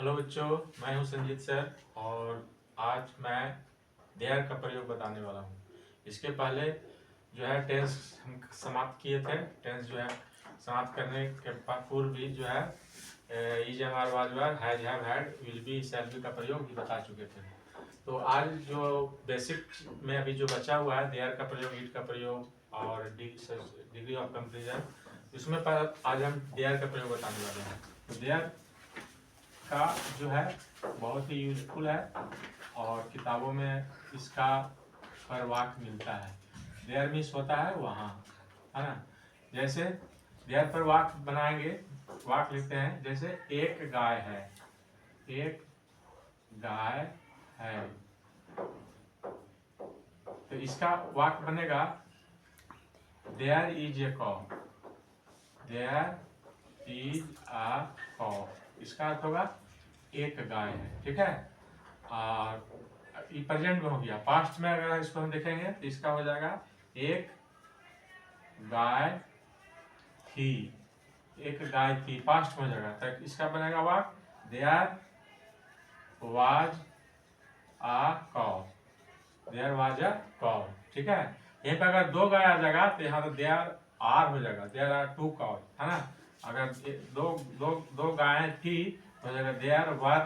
Hello बच्चों, मैं हूं संजीत सर और आज मैं देयर का प्रयोग बताने वाला हूं। इसके पहले जो है टेंस हम समाप्त किए थे। टेंस जो है समाप्त करने के पूर्व भी जो है is am are was were has have had will be shall be का प्रयोग भी बता चुके थे। तो आज जो बेसिक में अभी जो बचा हुआ है देयर का प्रयोग, इट का प्रयोग और डिग्री ऑफ कंपेरिजन, उसमें पर आज हम देयर का प्रयोग बताने वाले हैं। तो देयर का जो है बहुत ही यूजफुल है और किताबों में इसका पर वाक्य मिलता है। देयर मीन्स होता है वहाँ, है ना। जैसे देयर पर वाक्य बनाएंगे, वाक्य लिखते हैं जैसे एक गाय है, एक गाय है। तो इसका वाक्य बनेगा देयर इज ए कॉ, देयर इज अ कॉ। इसका अर्थ होगा एक गाय है, ठीक है। और ये प्रेजेंट में हो गया। पास्ट में अगर इसको हम देखेंगे तो इसका हो जाएगा एक गाय थी, एक गाय थी, पास्ट में हो जाएगा। तो इसका बनेगा वाक्य देयर वाज अ कॉ, देयर वाज अ कॉ, ठीक है। यहीं पर अगर दो गाय आ जाएगा तो यहाँ तो देयर आर हो जाएगा, देयर आर टू कॉ, है ना। अगर दो दो दो गायें थी तो हो जाएगा देयर वर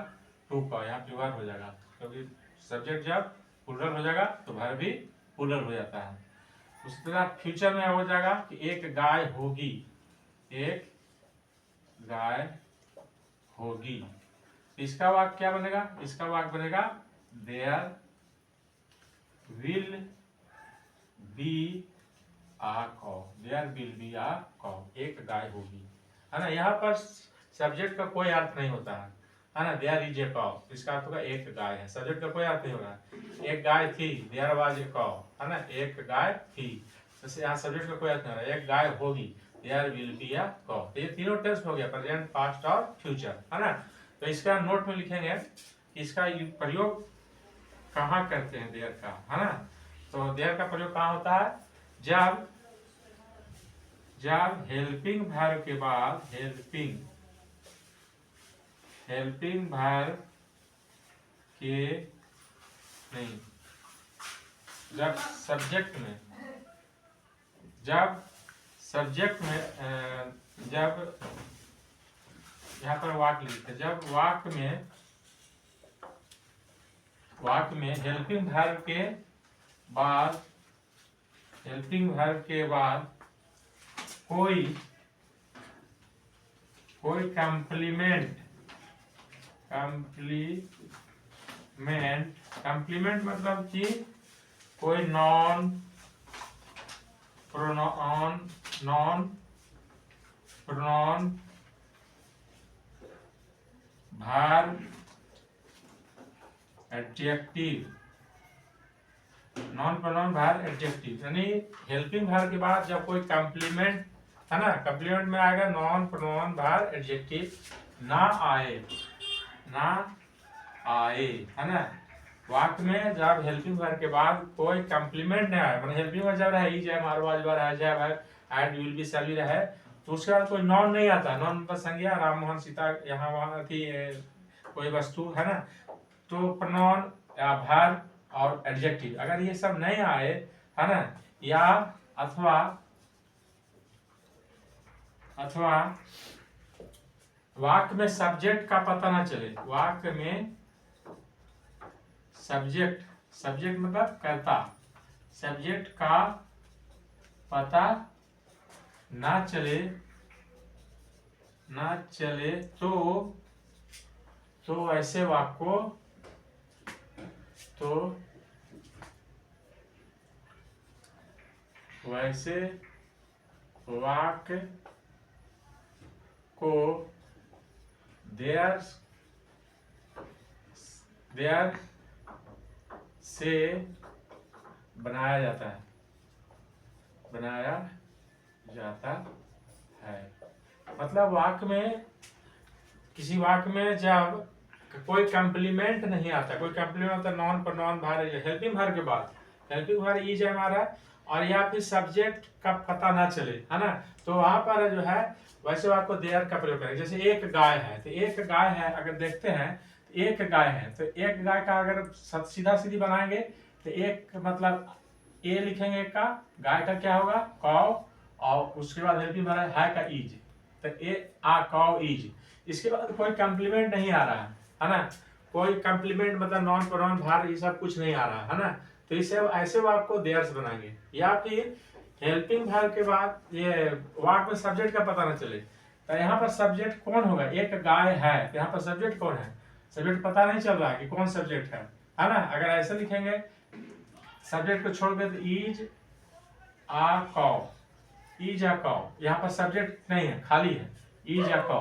टू कॉ, यहाँ पे वर हो जाएगा क्योंकि सब्जेक्ट जब प्लूरल हो जाएगा तो वर्ब भी प्लूरल हो जाता है। उसी तरह फ्यूचर में हो जाएगा कि एक गाय होगी, एक गाय होगी। इसका वाक्य क्या बनेगा? इसका वाक्य बनेगा देयर विल बी आ कॉ, देयर विल बी आ कॉ, एक गाय होगी, है ना। यहाँ पर सब्जेक्ट का कोई अर्थ नहीं होता है ना। देयर इज ए कॉ, इसका अर्थ होगा एक गाय है, सब्जेक्ट का कोई अर्थ नहीं होगा। एक गाय थी, देयर वाज ए कॉ, है ना, एक गाय थी। तो यहाँ सब्जेक्ट का कोई अर्थ नहीं होगा। एक गाय होगी, देयर विल बी आ कॉ। तो ये तीनों टेंस हो गया, प्रेजेंट, पास्ट और फ्यूचर, है ना। तो इसका नोट में लिखेंगे कि इसका प्रयोग कहाँ करते हैं देयर का, है ना। तो देयर का प्रयोग कहाँ होता है? जब जब हेल्पिंग वर्ब के बाद हेल्पिंग वर्ब के नहीं, जब सब्जेक्ट में जब यहाँ पर वाक्य लिखते हैं, जब वाक्य में हेल्पिंग वर्ब के बाद कोई कम्प्लीमेंट मतलब कि कोई non pronoun verb adjective, non pronoun verb adjective, यानी हेल्पिंग वर्ब के बाद जब कोई कम्प्लीमेंट, है ना, कम्प्लीमेंट में आएगा नॉन प्रोनाउन वर्ब एडजेक्टिव ना आए, है ना। वाक्य में जब हेल्पिंग वर्ब के बाद कोई कम्प्लीमेंट नहीं आए, मतलब हेल्पिंग वर्ब जब रहे is, am, are, was, were, has, have, had, will be, shall be रहे, तो उसके बाद कोई नॉन नहीं आता। नॉन मतलब संज्ञा, राम मोहन सीता, यहाँ वहाँ थी, कोई वस्तु, है ना। तो प्रोनाउन या वर्ब और एडजेक्टिव अगर ये सब नहीं आए, है ना, या अथवा वाक्य में सब्जेक्ट का पता ना चले, वाक्य में सब्जेक्ट मतलब कर्ता, सब्जेक्ट का पता ना चले तो ऐसे वाक्य को देयर से बनाया जाता है। मतलब वाक्य में, किसी वाक्य में जब कोई कम्प्लीमेंट नहीं आता, कोई कम्प्लीमेंट होता non pronoun verb, helping verb के बाद हेल्पिंग वर्ब इज हमारा, और या फिर सब्जेक्ट का पता ना चले, है ना, तो वहां पर जो है वैसे आपको देयर का प्रयोग करेंगे। जैसे एक गाय है, तो एक गाय है अगर देखते हैं तो एक गाय है, तो एक गाय का अगर सीधा सीधी बनाएंगे तो एक मतलब ए लिखेंगे एक का, गाय का क्या होगा कौ, और उसके बाद हेल्पिंग वर्ब है का इज, तो ए आ कौ इज। इसके बाद कोई कम्प्लीमेंट नहीं आ रहा है ना, कोई कम्प्लीमेंट मतलब नॉन प्रोनाउन भार ये सब कुछ नहीं आ रहा है ना, तो इसे ऐसे वर्ब को देयर्स बनाएंगे। या फिर हेल्पिंग वर्ब के बाद ये वर्ब में सब्जेक्ट का पता ना चले, तो यहाँ पर सब्जेक्ट कौन होगा, एक गाय है, तो यहाँ पर सब्जेक्ट कौन है, सब्जेक्ट पता नहीं चल रहा है कि कौन सब्जेक्ट है ना। अगर ऐसे लिखेंगे सब्जेक्ट को छोड़ के, तो इज आ कौ, इज आ कौ, यहाँ पर सब्जेक्ट नहीं है, खाली है इज आ कौ,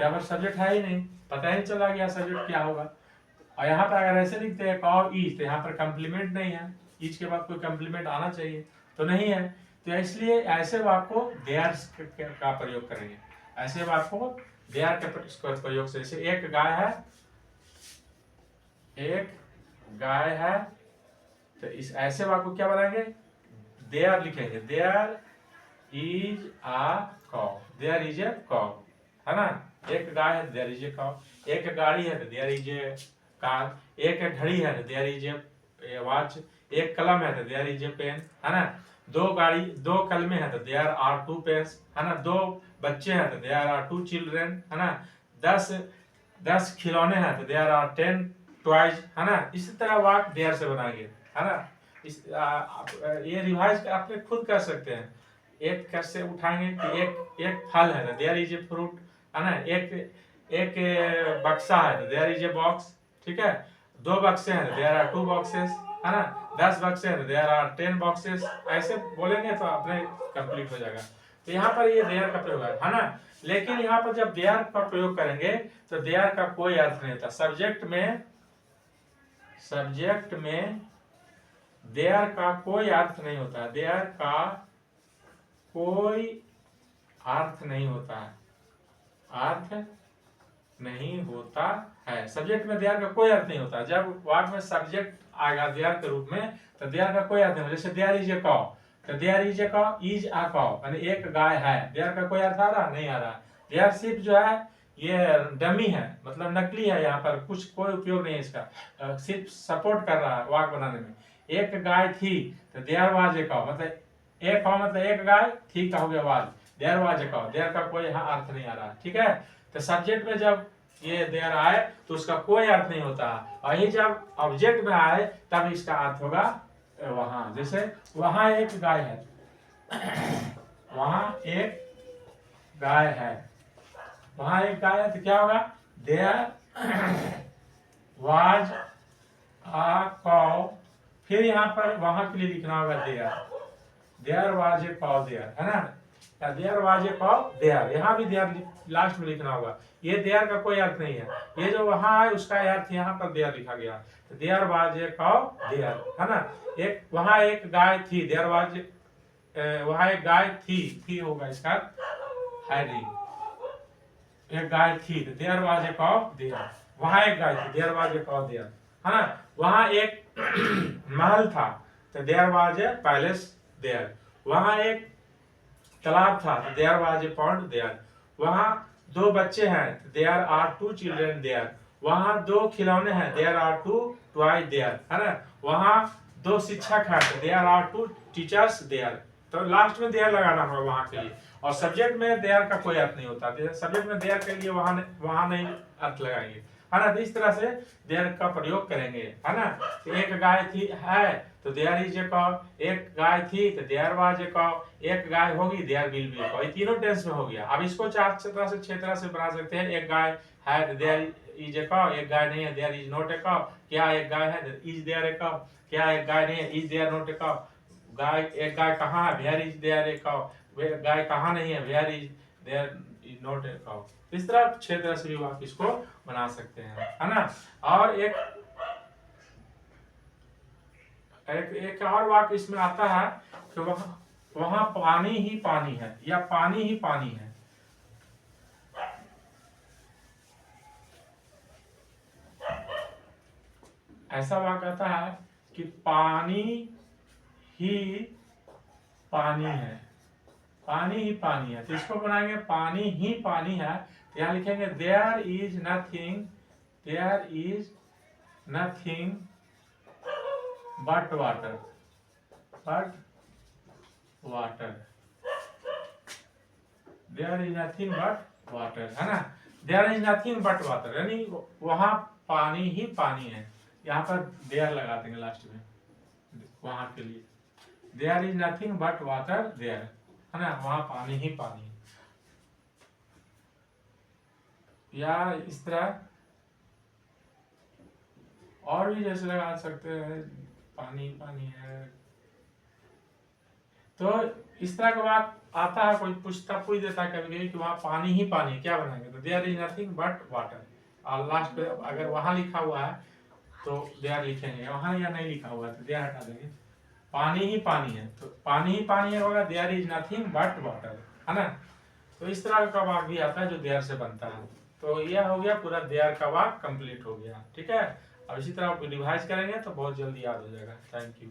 यहाँ पर सब्जेक्ट है ही नहीं, पता ही चला गया सब्जेक्ट क्या होगा। और यहाँ पर अगर ऐसे लिखते हैं कौ इज, तो यहाँ पर कम्प्लीमेंट नहीं है, इज के बाद कोई कम्प्लीमेंट आना चाहिए तो नहीं है, तो इसलिए ऐसे वाक्य को देयर का प्रयोग करेंगे। ऐसे वाक्य को देयर के प्रयोग से, जैसे एक गाय है, एक गाय है, तो इस ऐसे वाक्य को क्या बनाएंगे, देयर लिखेंगे, देयर इज आ कौ, देयर इज ए कौ, है ना। एक गाय है, देयर इज ए कौ। एक गाड़ी है, तो देयर इज ए कार। एक घड़ी है, तो देयर इज ए वॉच। एक कलम है, तो देयर इज ए पेन, है ना। दो कलमे हैं, तो देयर आर टू पेन्स, है ना। दो बच्चे हैं, तो देयर आर टू चिल्ड्रेन, है ना। 10 खिलौने हैं, तो देयर आर 10 टॉयज, है ना। इसी तरह वाक्य देयर से बनाएंगे, है ना। ये रिवाइज आप खुद कर सकते हैं। एक कैसे उठाएंगे कि एक फल है, तो देयर इज ए फ्रूट, है ना। एक बक्सा है, तो देयर इज ए बॉक्स, ठीक है। 2 बक्से हैं, तो देयर आर 2 बॉक्सेस, है ना। 10 बक्से हैं, तो देयर आर 10 बॉक्सेस। ऐसे बोलेंगे तो अपने कंप्लीट हो जाएगा। तो यहाँ पर ये देयर का प्रयोग है ना। लेकिन यहाँ पर जब देयर का प्रयोग करेंगे तो देयर का कोई अर्थ नहीं होता। सब्जेक्ट में देयर का कोई अर्थ नहीं होता, देयर का कोई अर्थ नहीं होता है, अर्थ नहीं होता है। सब्जेक्ट में देयर का कोई अर्थ नहीं होता। जब वाक्य में सब्जेक्ट आएगा देयर के रूप में, तो देयर का कोई अर्थ नहीं होता। जैसे देयर इज ए कौ, तो देयर इज ए कौ इज आ कौ, यानी एक गाय है, देयर का कोई अर्थ आ रहा नहीं आ रहा। देयर सिर्फ जो है ये डमी है, मतलब नकली है, यहाँ पर कुछ कोई उपयोग नहीं है इसका, सिर्फ सपोर्ट कर रहा है वाक्य बनाने में। एक गाय थी, तो देयर वाज ए कौ, मतलब एक कौ मतलब एक गाय, थी का हो गया वाज, देयर वाज ए कौ, देयर का कोई यहाँ अर्थ नहीं आ रहा, ठीक है। तो सब्जेक्ट में जब ये देयर आए तो उसका कोई अर्थ नहीं होता, और ये जब ऑब्जेक्ट में आए तब इसका अर्थ होगा वहां। जैसे वहां एक गाय है, वहां एक गाय है, वहां एक गाय है, तो क्या होगा, देयर वाज आ कौ। फिर यहाँ पर वहां के लिए लिखना होगा देयर वाज ए कौ देयर, है ना। देयर वाज ए कौ देयर, यहाँ भी देयर लास्ट में लिखना होगा। ये देयर का कोई अर्थ नहीं है, ये जो वहां है उसका अर्थ यहाँ पर देयर लिखा गया। तो देयर वाज ए कौ देयर, है ना। एक वहां एक गाय थी, देयर वाज, वहां एक गाय थी होगा इसका है नहीं, एक गाय थी, तो देयर वाज ए कौ देयर। वहां एक गाय थी, देयर वाज ए कौ देयर, है ना। वहां एक महल था, तो there was a palace there. वहां एक तालाब था, तो there was a pond there. वहां 2 बच्चे हैं, तो देयर आर 2 चिल्ड्रन देयर। वहां 2 खिलौने हैं, देयर आर 2 टॉय देयर, है ना। वहां 2 शिक्षक हैं, तो देयर आर 2 टीचर्स देयर। तो लास्ट में देयर लगाना होगा वहां के लिए। और सब्जेक्ट में देयर का कोई अर्थ नहीं होता, सब्जेक्ट में देयर के लिए वहां नहीं अर्थ लगाएंगे, है ना। तो इस तरह से देयर का प्रयोग करेंगे, है ना। तो एक गाय थी है, तो देयर इज ए कौ। एक गाय थी, तो देयर वाज ए कौ। एक गाय होगी, देयर विल बी ए कौ। ये तीनों टेंस में हो गया। अब इसको 4 तरह से 6 तरह से बना सकते हैं। एक गाय है, तो देयर इज ए कौ। एक गाय नहीं है, देयर इज नॉट ए कौ। क्या एक गाय है, इज देयर ए कौ। क्या एक गाय नहीं है, इज देयर नॉट ए कौ। गाय एक गाय कहाँ है, वेयर इज देयर ए कौ। गाय कहाँ नहीं है, where is there is not a cow. इस तरह 6 तरह से भी आप इसको बना सकते हैं, है ना। और एक और वाक्य इसमें आता है कि वहां पानी ही पानी है, या पानी ही पानी है। ऐसा वाक्य आता है कि पानी ही पानी है, पानी ही पानी है, तो इसको बनाएंगे पानी ही पानी है, तो यहाँ लिखेंगे there is nothing but water, there is nothing but water, है ना। There is nothing but water यानी वहां पानी ही पानी है, यहाँ पर देयर लगा देंगे लास्ट में वहां के लिए, there is nothing but water there, है ना, वहां पानी ही पानी है। या इस तरह और भी जैसे लगा सकते हैं, पानी पानी है, तो इस तरह का बात आता है, कोई पूछ देता है कभी कभी कि वहाँ पानी ही पानी है, क्या बनाएंगे, तो there is nothing but water, और लास्ट पे अगर वहां लिखा हुआ है तो देयर लिखेंगे, वहां या नहीं लिखा हुआ है तो देयर हटा देंगे, पानी ही पानी है, तो पानी ही पानी है होगा there is nothing but water, है ना। तो इस तरह का वाक्य भी आता है जो देयर से बनता है। तो यह हो गया पूरा देयर का वाक्य कंप्लीट हो गया, ठीक है। अब इसी तरह आप रिवाइज करेंगे तो बहुत जल्दी याद हो जाएगा। Thank you.